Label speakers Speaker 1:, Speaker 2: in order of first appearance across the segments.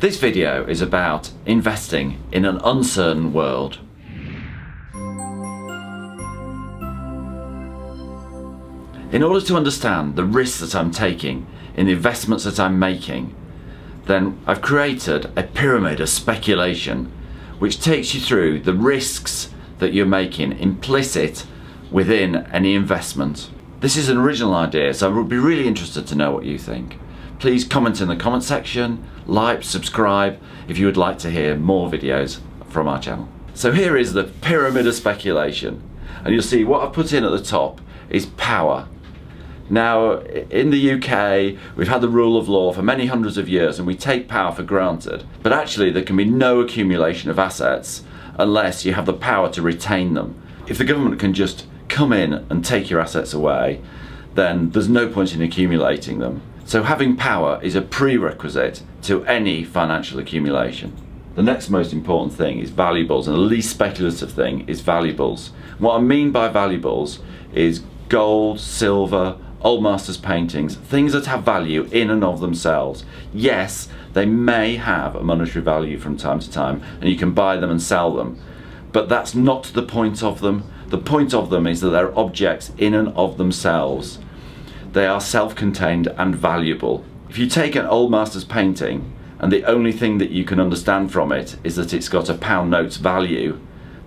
Speaker 1: This video is about investing in an uncertain world. In order to understand the risks that I'm taking in the investments that I'm making, then I've created a pyramid of speculation which takes you through the risks that you're making implicit within any investment. This is an original idea, so I would be really interested to know what you think. Please comment in the comment section, like, subscribe if you would like to hear more videos from our channel. So here is the pyramid of speculation, and you'll see what I've put in at the top is power. Now, in the UK, we've had the rule of law for many hundreds of years and we take power for granted. But actually, there can be no accumulation of assets unless you have the power to retain them. If the government can just come in and take your assets away, then there's no point in accumulating them. So having power is a prerequisite to any financial accumulation. The next most important thing is valuables, and the least speculative thing is valuables. What I mean by valuables is gold, silver, old masters paintings, things that have value in and of themselves. Yes, they may have a monetary value from time to time and you can buy them and sell them, but that's not the point of them. The point of them is that they're objects in and of themselves. They are self-contained and valuable. If you take an old master's painting and the only thing that you can understand from it is that it's got a pound note's value,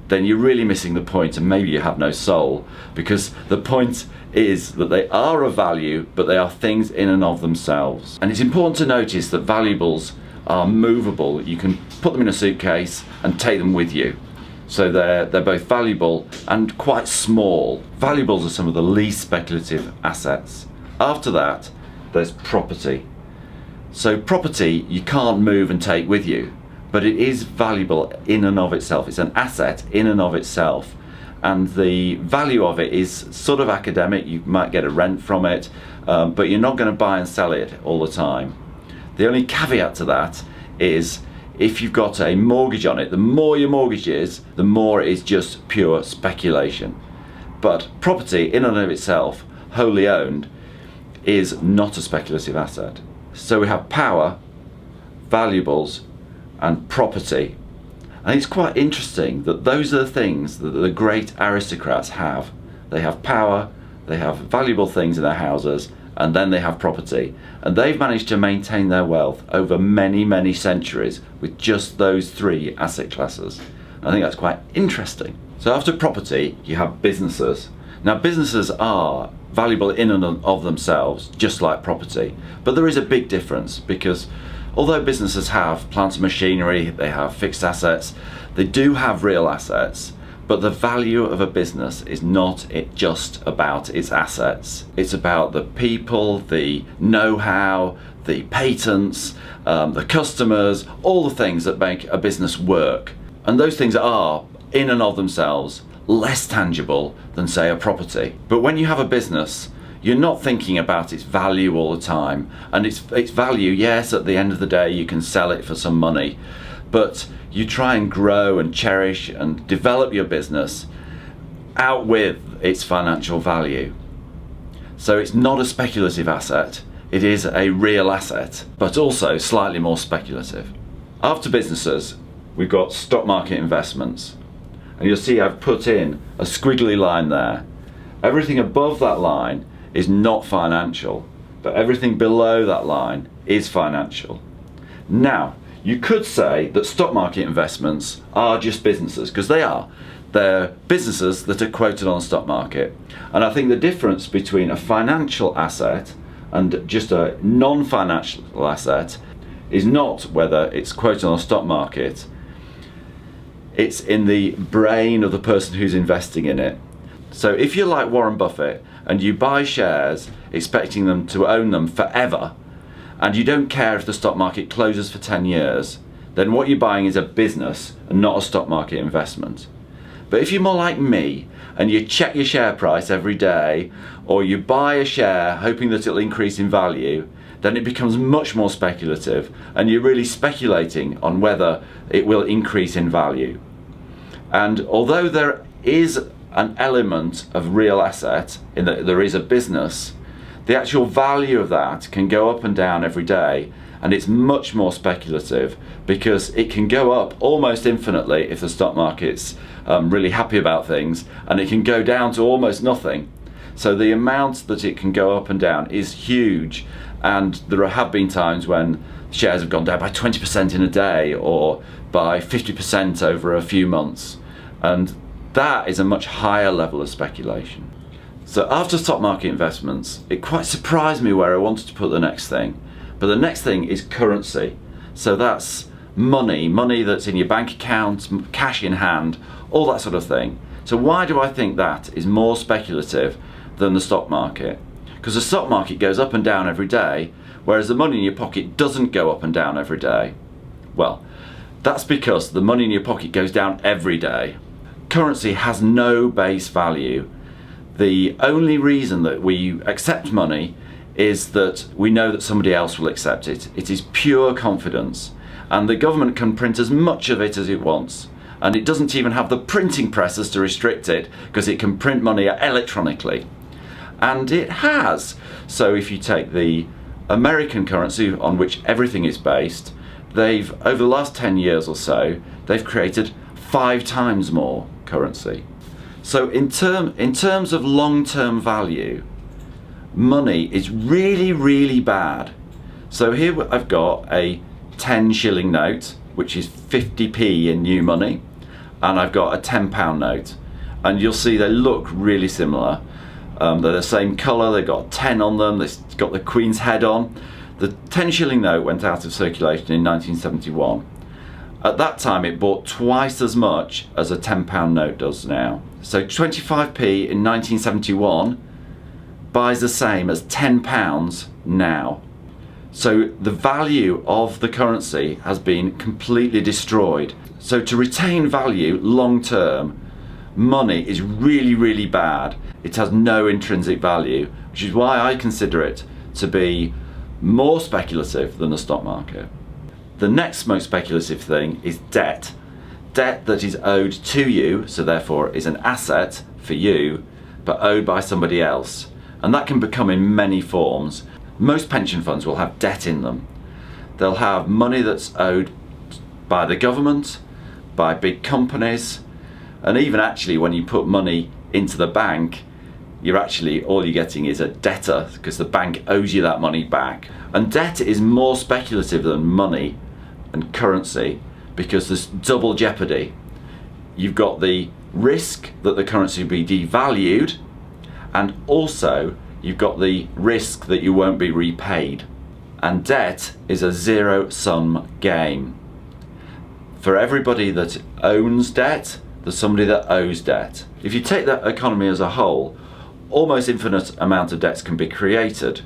Speaker 1: then you're really missing the point and maybe you have no soul, because the point is that they are of value, but they are things in and of themselves. And it's important to notice that valuables are movable. You can put them in a suitcase and take them with you. So they're both valuable and quite small. Valuables are some of the least speculative assets. After that, there's property. So property you can't move and take with you, but it is valuable in and of itself. It's an asset in and of itself. And the value of it is sort of academic. You might get a rent from it, but you're not going to buy and sell it all the time. The only caveat to that is if you've got a mortgage on it, the more your mortgage is, the more it is just pure speculation. But property in and of itself, wholly owned, is not a speculative asset. So we have power, valuables, and property. And it's quite interesting that those are the things that the great aristocrats have. They have power, they have valuable things in their houses, and then they have property. And they've managed to maintain their wealth over many, many centuries with just those three asset classes. I think that's quite interesting. So after property, you have businesses. Now, businesses are valuable in and of themselves, just like property. But there is a big difference, because although businesses have plant and machinery, they have fixed assets, they do have real assets, but the value of a business is not just about its assets. It's about the people, the know-how, the patents, the customers, all the things that make a business work. And those things are, in and of themselves, less tangible than, say, a property. But when you have a business, you're not thinking about its value all the time. And its value, yes, at the end of the day, you can sell it for some money, but you try and grow and cherish and develop your business out with its financial value. So it's not a speculative asset, it is a real asset, but also slightly more speculative. After businesses, we've got stock market investments. And you'll see I've put in a squiggly line there. Everything above that line is not financial, but everything below that line is financial. Now, you could say that stock market investments are just businesses, because they are. They're businesses that are quoted on the stock market. And I think the difference between a financial asset and just a non-financial asset is not whether it's quoted on the stock market. It's in the brain of the person who's investing in it. So if you're like Warren Buffett and you buy shares expecting them to own them forever, and you don't care if the stock market closes for 10 years, then what you're buying is a business and not a stock market investment. But if you're more like me and you check your share price every day, or you buy a share hoping that it'll increase in value, then it becomes much more speculative, and you're really speculating on whether it will increase in value. And although there is an element of real asset in that there is a business, the actual value of that can go up and down every day, and it's much more speculative because it can go up almost infinitely if the stock market's really happy about things, and it can go down to almost nothing. So the amount that it can go up and down is huge, and there have been times when shares have gone down by 20% in a day or by 50% over a few months, and that is a much higher level of speculation. So after stock market investments, it quite surprised me where I wanted to put the next thing. But the next thing is currency. So that's money that's in your bank account, cash in hand, all that sort of thing. So why do I think that is more speculative than the stock market? Because the stock market goes up and down every day, whereas the money in your pocket doesn't go up and down every day. Well, that's because the money in your pocket goes down every day. Currency has no base value. The only reason that we accept money is that we know that somebody else will accept it. It is pure confidence. And the government can print as much of it as it wants. And it doesn't even have the printing presses to restrict it, because it can print money electronically. And it has. So if you take the American currency on which everything is based, they've, over the last 10 years or so, they've created 5 times more currency. So in terms of long-term value, money is really, really bad. So here I've got a 10 shilling note, which is 50p in new money, and I've got a £10 note. And you'll see they look really similar. They're the same colour, they've got 10 on them, they've got the Queen's head on. The 10 shilling note went out of circulation in 1971. At that time it bought twice as much as a £10 note does now. So 25p in 1971 buys the same as £10 now. So the value of the currency has been completely destroyed. So to retain value long term, money is really, really bad. It has no intrinsic value, which is why I consider it to be more speculative than the stock market. The next most speculative thing is debt. Debt that is owed to you, so therefore is an asset for you, but owed by somebody else. And that can become in many forms. Most pension funds will have debt in them. They'll have money that's owed by the government, by big companies, and even actually when you put money into the bank, all you're getting is a debtor, because the bank owes you that money back. And debt is more speculative than money and currency because there's double jeopardy. You've got the risk that the currency will be devalued, and also you've got the risk that you won't be repaid. And debt is a zero-sum game. For everybody that owns debt, there's somebody that owes debt. If you take the economy as a whole, almost infinite amount of debts can be created.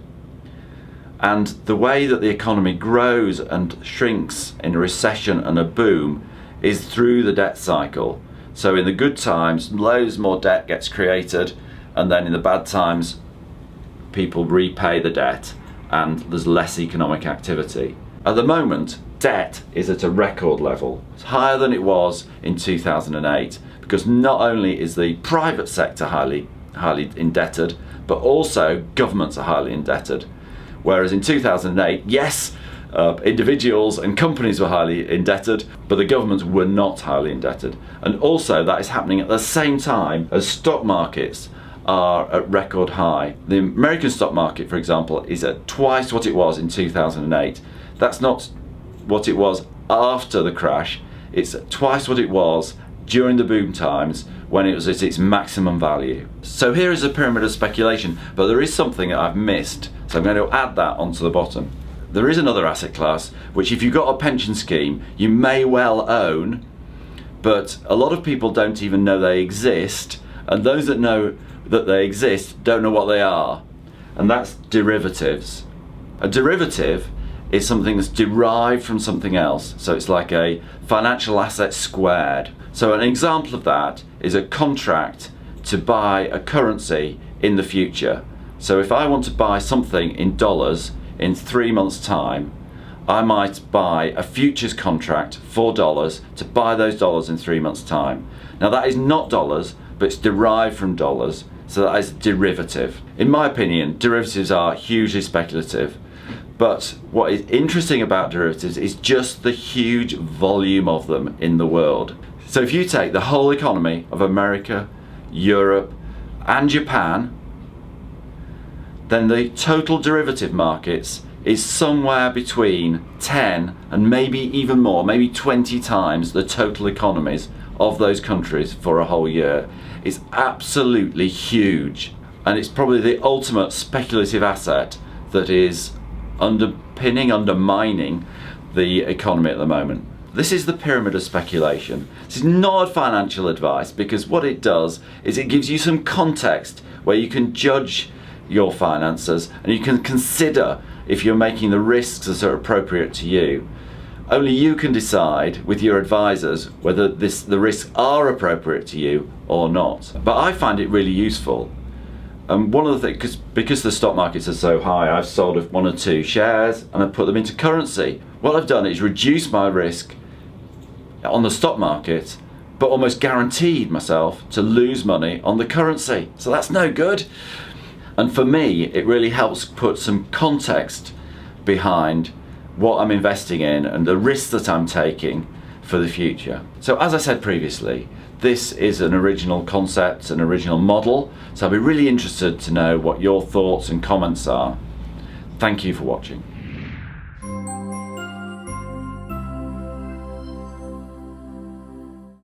Speaker 1: And the way that the economy grows and shrinks in a recession and a boom is through the debt cycle. So in the good times, loads more debt gets created, and then in the bad times, people repay the debt and there's less economic activity. At the moment, debt is at a record level. It's higher than it was in 2008, because not only is the private sector highly indebted, but also governments are highly indebted. Whereas in 2008, yes, individuals and companies were highly indebted, but the governments were not highly indebted. And also that is happening at the same time as stock markets are at record high. The American stock market, for example, is at twice what it was in 2008. That's not what it was after the crash. It's twice what it was during the boom times when it was at its maximum value. So here is a pyramid of speculation, but there is something that I've missed, so I'm going to add that onto the bottom. There is another asset class which, if you've got a pension scheme, you may well own, but a lot of people don't even know they exist, and those that know that they exist don't know what they are, and that's derivatives. A derivative is something that's derived from something else, so it's like a financial asset squared. So an example of that is a contract to buy a currency in the future. So if I want to buy something in dollars in 3 months' time, I might buy a futures contract for dollars to buy those dollars in 3 months' time. Now that is not dollars, but it's derived from dollars, so that is a derivative. In my opinion, derivatives are hugely speculative. But what is interesting about derivatives is just the huge volume of them in the world. So if you take the whole economy of America, Europe, and Japan, then the total derivative markets is somewhere between 10 and maybe even more, maybe 20 times the total economies of those countries for a whole year. It's absolutely huge, and it's probably the ultimate speculative asset that is undermining the economy at the moment. This is the pyramid of speculation. This is not financial advice, because what it does is it gives you some context where you can judge your finances and you can consider if you're making the risks that are appropriate to you. Only you can decide with your advisors whether the risks are appropriate to you or not. But I find it really useful. And one of the things, because the stock markets are so high, I've sold one or two shares and I've put them into currency. What I've done is reduce my risk on the stock market, but almost guaranteed myself to lose money on the currency. So that's no good. And for me, it really helps put some context behind what I'm investing in and the risks that I'm taking for the future. So as I said previously, this is an original concept, an original model. So I'll be really interested to know what your thoughts and comments are. Thank you for watching.